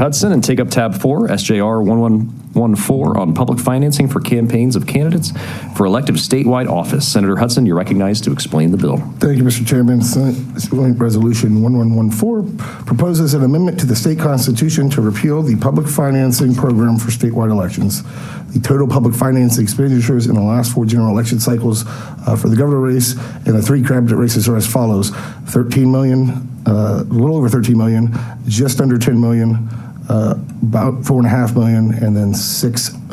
Hudson, and take up tab 4, SJR 1114, on public financing for campaigns of candidates for elective statewide office. Senator Hudson, you're recognized to explain the bill. Thank you, Mr. Chairman. Senate Resolution 1114 proposes an amendment to the state constitution to repeal the public financing program for statewide elections. The total public financing expenditures in the last 4 general election cycles for the governor race and the 3 cabinet races are as follows: 13 million, a little over 13 million, just under 10 million, about 4.5 million, and then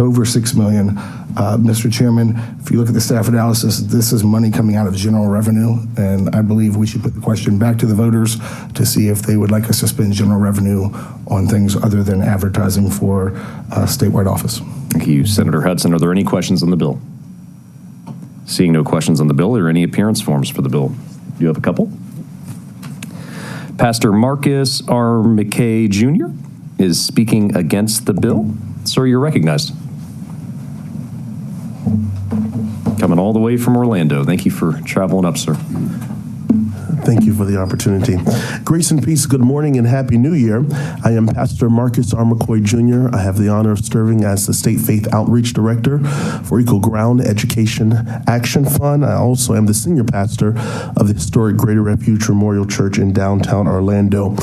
over 6 million. Mr. Chairman, if you look at the staff analysis, this is money coming out of general revenue, and I believe we should put the question back to the voters to see if they would like us to spend general revenue on things other than advertising for statewide office. Thank you, Senator Hudson. Are there any questions on the bill? Seeing no questions on the bill, are there any appearance forms for the bill? You have a couple. Pastor Marcus R. McKay Jr. is speaking against the bill. Sir, you're recognized. Coming all the way from Orlando. Thank you for traveling up, sir. Thank you for the opportunity. Grace and peace, good morning and Happy New Year. I am Pastor Marcus R. McCoy Jr. I have the honor of serving as the State Faith Outreach Director for Equal Ground Education Action Fund. I also am the Senior Pastor of the historic Greater Refuge Memorial Church in downtown Orlando.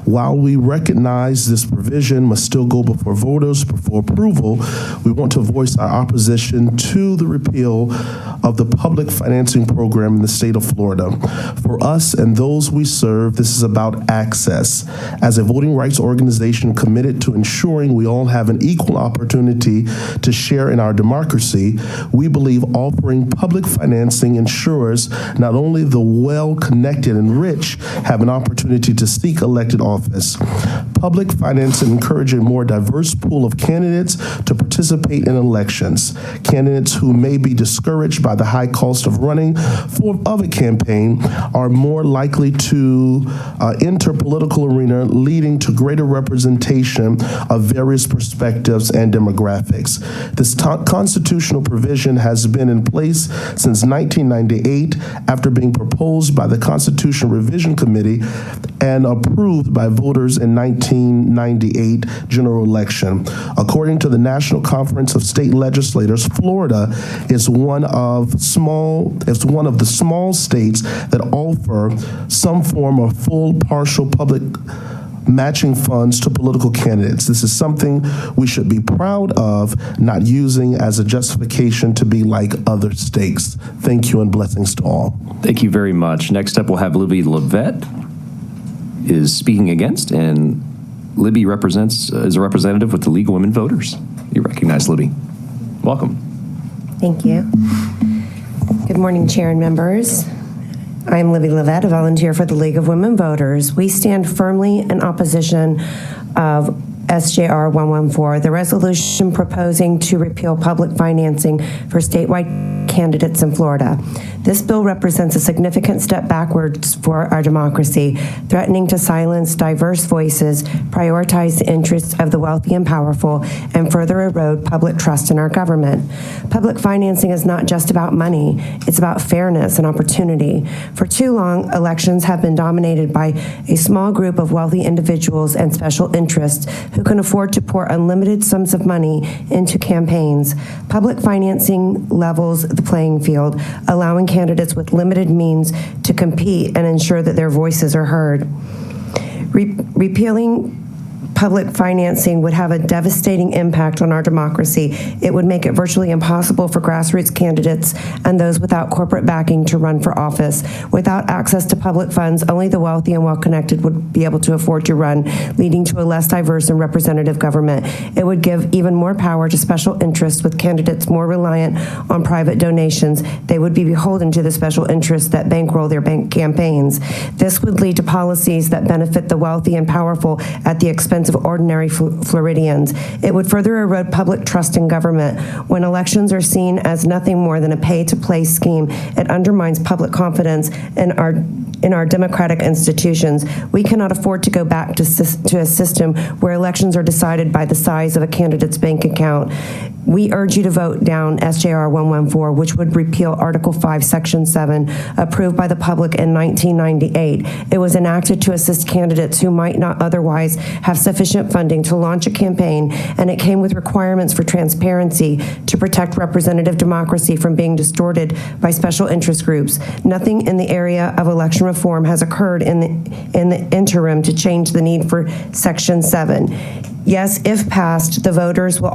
While we recognize this provision must still go before voters before approval, we want to voice our opposition to the repeal of the public financing program in the state of Florida. For us and those we serve, this is about access. As a voting rights organization committed to ensuring we all have an equal opportunity to share in our democracy, we believe offering public financing ensures not only the well-connected and rich have an opportunity to seek elected office. Public financing encourages a more diverse pool of candidates to participate in elections. Candidates who may be discouraged by the high cost of running of a campaign are more likely to enter political arena, leading to greater representation of various perspectives and demographics. This constitutional provision has been in place since 1998 after being proposed by the Constitutional Revision Committee and approved by voters in 1998 general election. According to the National Conference of State Legislators, Florida is one of the small states that offer some form of full, partial public matching funds to political candidates. This is something we should be proud of, not using as a justification to be like other states. Thank you and blessings to all. Thank you very much. Next up, we'll have Libby Levette is speaking against, and Libby is a representative with the League of Women Voters. You recognize Libby. Welcome. Thank you. Good morning, Chair and members. I'm Libby Levette, a volunteer for the League of Women Voters. We stand firmly in opposition of SJR 114, the resolution proposing to repeal public financing for statewide candidates in Florida. This bill represents a significant step backwards for our democracy, threatening to silence diverse voices, prioritize the interests of the wealthy and powerful, and further erode public trust in our government. Public financing is not just about money, it's about fairness and opportunity. For too long, elections have been dominated by a small group of wealthy individuals and special interests who can afford to pour unlimited sums of money into campaigns. Public financing levels the playing field, allowing candidates with limited means to compete and ensure that their voices are heard. Repealing public financing would have a devastating impact on our democracy. It would make it virtually impossible for grassroots candidates and those without corporate backing to run for office. Without access to public funds, only the wealthy and well-connected would be able to afford to run, leading to a less diverse and representative government. It would give even more power to special interests, with candidates more reliant on private donations. They would be beholden to the special interests that bankroll their campaigns. This would lead to policies that benefit the wealthy and powerful at the expense of ordinary Floridians. It would further erode public trust in government. When elections are seen as nothing more than a pay-to-play scheme, it undermines public confidence in our democratic institutions. We cannot afford to go back to a system where elections are decided by the size of a candidate's bank account. We urge you to vote down SJR 114, which would repeal Article 5, Section 7, approved by the public in 1998. It was enacted to assist candidates who might not otherwise have sufficient funding to launch a campaign, and it came with requirements for transparency to protect representative democracy from being distorted by special interest groups. Nothing in the area of election reform has occurred in the interim to change the need for Section 7. Yes, if passed, the voters will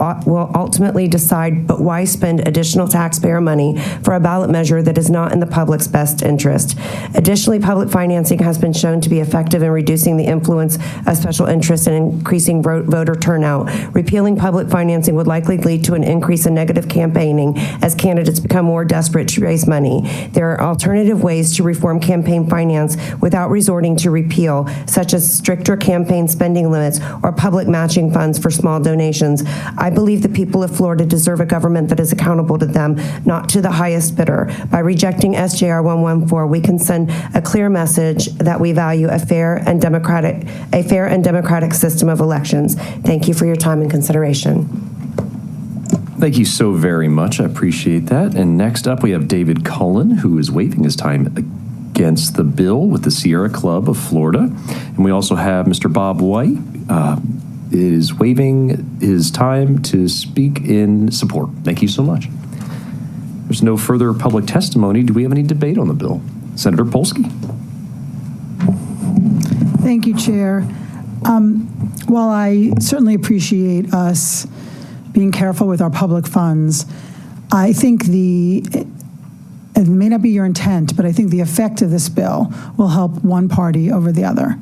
ultimately decide, but why spend additional taxpayer money for a ballot measure that is not in the public's best interest? Additionally, public financing has been shown to be effective in reducing the influence of special interests and increasing voter turnout. Repealing public financing would likely lead to an increase in negative campaigning as candidates become more desperate to raise money. There are alternative ways to reform campaign finance without resorting to repeal, such as stricter campaign spending limits or public matching funds for small donations. I believe the people of Florida deserve a government that is accountable to them, not to the highest bidder. By rejecting SJR 114, we can send a clear message that we value a fair and democratic system of elections. Thank you for your time and consideration. Thank you so very much. I appreciate that. And next up, we have David Cullen, who is waiving his time against the bill with the Sierra Club of Florida. And we also have Mr. Bob White, is waiving his time to speak in support. Thank you so much. There's no further public testimony. Do we have any debate on the bill? Senator Polsky. Thank you, Chair. While I certainly appreciate us being careful with our public funds, I think it may not be your intent, but I think the effect of this bill will help one party over the other.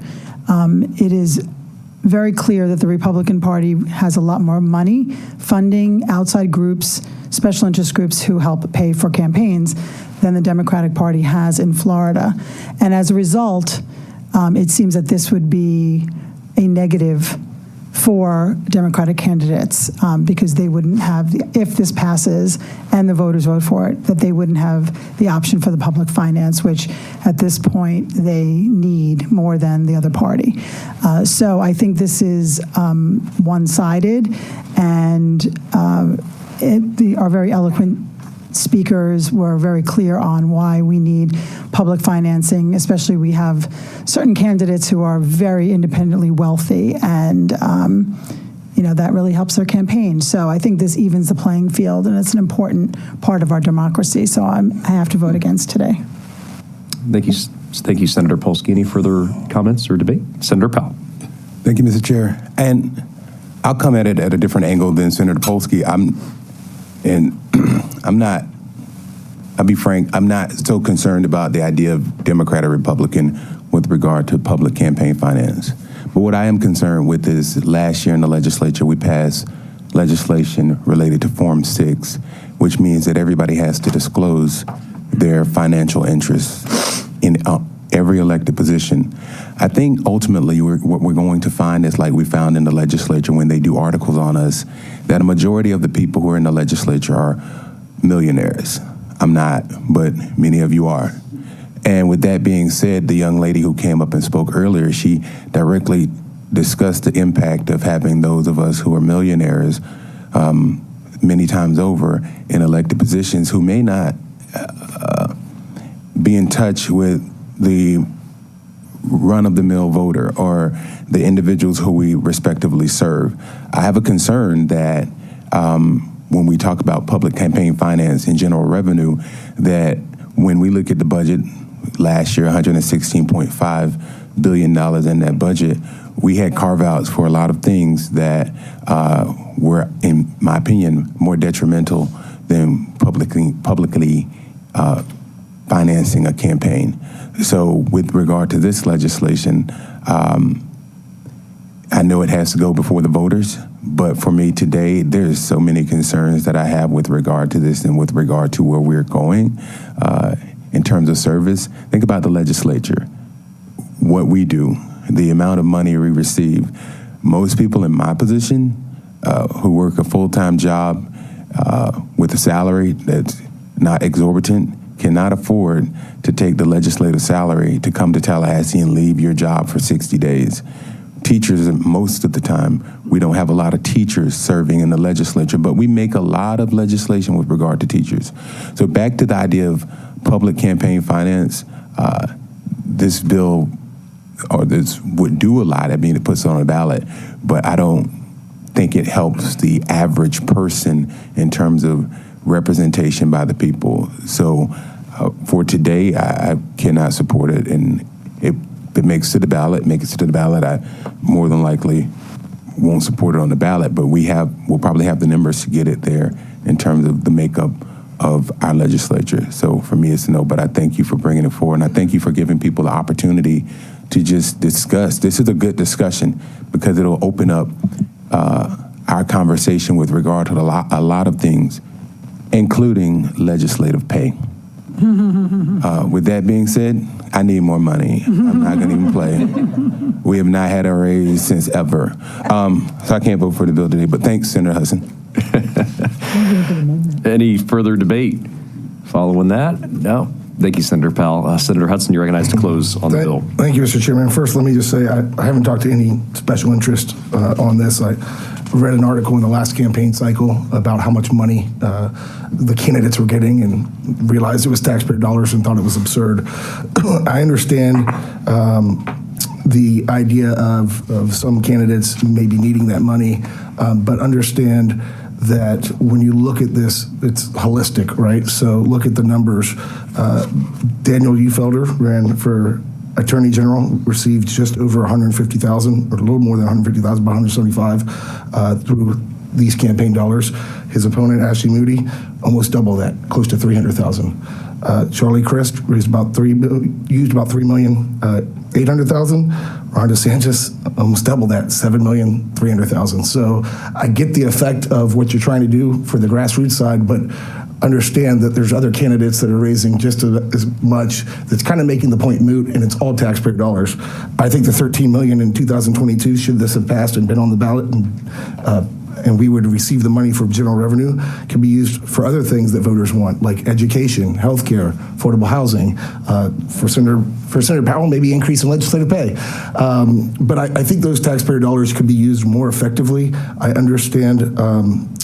It is very clear that the Republican Party has a lot more money funding outside groups, special interest groups who help pay for campaigns than the Democratic Party has in Florida. And as a result, it seems that this would be a negative for Democratic candidates because they wouldn't have, if this passes and the voters vote for it, that they wouldn't have the option for the public finance, which at this point they need more than the other party. So I think this is one-sided, and our very eloquent speakers were very clear on why we need public financing, especially we have certain candidates who are very independently wealthy, and that really helps their campaign. So I think this evens the playing field, and it's an important part of our democracy. So I have to vote against today. Thank you, Senator Polsky. Any further comments or debate? Senator Powell. Thank you, Mr. Chair. And I'll come at it at a different angle than Senator Polsky. I'll be frank, I'm not so concerned about the idea of Democrat or Republican with regard to public campaign finance. But what I am concerned with is last year in the legislature, we passed legislation related to Form 6, which means that everybody has to disclose their financial interests in every elected position. I think ultimately what we're going to find is, like we found in the legislature when they do articles on us, that a majority of the people who are in the legislature are millionaires. I'm not, but many of you are. And with that being said, the young lady who came up and spoke earlier, she directly discussed the impact of having those of us who are millionaires many times over in elected positions who may not be in touch with the run-of-the-mill voter or the individuals who we respectively serve. I have a concern that when we talk about public campaign finance and general revenue, that when we look at the budget last year, $116.5 billion in that budget, we had carve-outs for a lot of things that were, in my opinion, more detrimental than publicly financing a campaign. So with regard to this legislation, I know it has to go before the voters, but for me today, there's so many concerns that I have with regard to this and with regard to where we're going in terms of service. Think about the legislature, what we do, the amount of money we receive. Most people in my position who work a full-time job with a salary that's not exorbitant cannot afford to take the legislative salary to come to Tallahassee and leave your job for 60 days. teachers, most of the time, we don't have a lot of teachers serving in the legislature, but we make a lot of legislation with regard to teachers. So back to the idea of public campaign finance, this bill, or this would do a lot. I mean, it puts it on a ballot, but I don't think it helps the average person in terms of representation by the people. So for today, I cannot support it, and if it makes it to the ballot, I more than likely won't support it on the ballot, but we'll probably have the numbers to get it there in terms of the makeup of our legislature. So for me, it's a no, but I thank you for bringing it forward, and I thank you for giving people the opportunity to just discuss. This is a good discussion because it'll open up our conversation with regard to a lot of things, including legislative pay. With that being said, I need more money. I'm not going to even play. We have not had a raise since ever. So I can't vote for the bill today, but thanks, Senator Hudson. Any further debate following that? No. Thank you, Senator Powell. Senator Hudson, you're recognized to close on the bill. Thank you, Mr. Chairman. First, let me just say I haven't talked to any special interest on this. I read an article in the last campaign cycle about how much money the candidates were getting and realized it was taxpayer dollars and thought it was absurd. I understand the idea of some candidates maybe needing that money, but understand that when you look at this, it's holistic, right? So look at the numbers. Daniel Ufelder ran for Attorney General, received just over $150,000, or a little more than $150,000, about $175,000 through these campaign dollars. His opponent, Ashley Moody, almost double that, close to $300,000. Charlie Crist used about $3,800,000. Ron DeSantis almost double that, $7,300,000. So I get the effect of what you're trying to do for the grassroots side, but understand that there's other candidates that are raising just as much. That's kind of making the point moot, and it's all taxpayer dollars. I think the $13 million in 2022, should this have passed and been on the ballot, and we would receive the money for general revenue, can be used for other things that voters want, like education, healthcare, affordable housing. For Senator Powell, maybe increase in legislative pay. But I think those taxpayer dollars could be used more effectively. I understand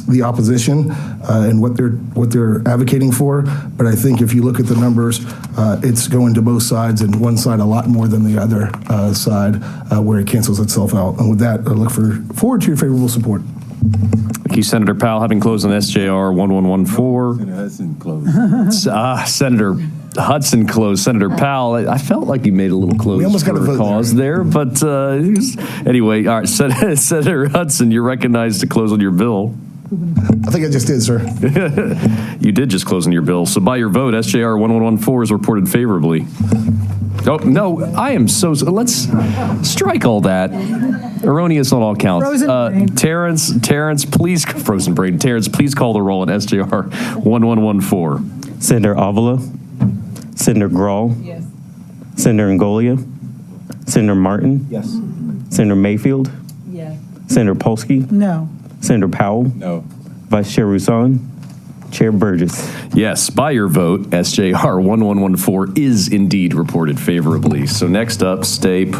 the opposition and what they're advocating for, but I think if you look at the numbers, it's going to both sides, and one side a lot more than the other side, where it cancels itself out. And with that, I look forward to your favorable support. Thank you, Senator Powell. Having closed on SJR 1114. Senator Hudson closed. Senator Hudson closed. Senator Powell, I felt like you made a little close We almost got a vote cause there, but anyway, all right, Senator Hudson, you're recognized to close on your bill. I think I just did, sir. You did just close on your bill. So by your vote, SJR 1114 is reported favorably. Oh, no, I am so, let's strike all that. Erroneous on all counts. Terrence, please, frozen brain. Terrence, please call the roll on SJR 1114. Senator Avila, Senator Grawl, Yes. Senator Ngolia, Senator Martin, Yes. Senator Mayfield, Yes. Senator Polsky, No. Senator Powell, No. Vice Chair Roussan, Chair Burgess. Yes, by your vote, SJR 1114 is indeed reported favorably. So next up, stay put.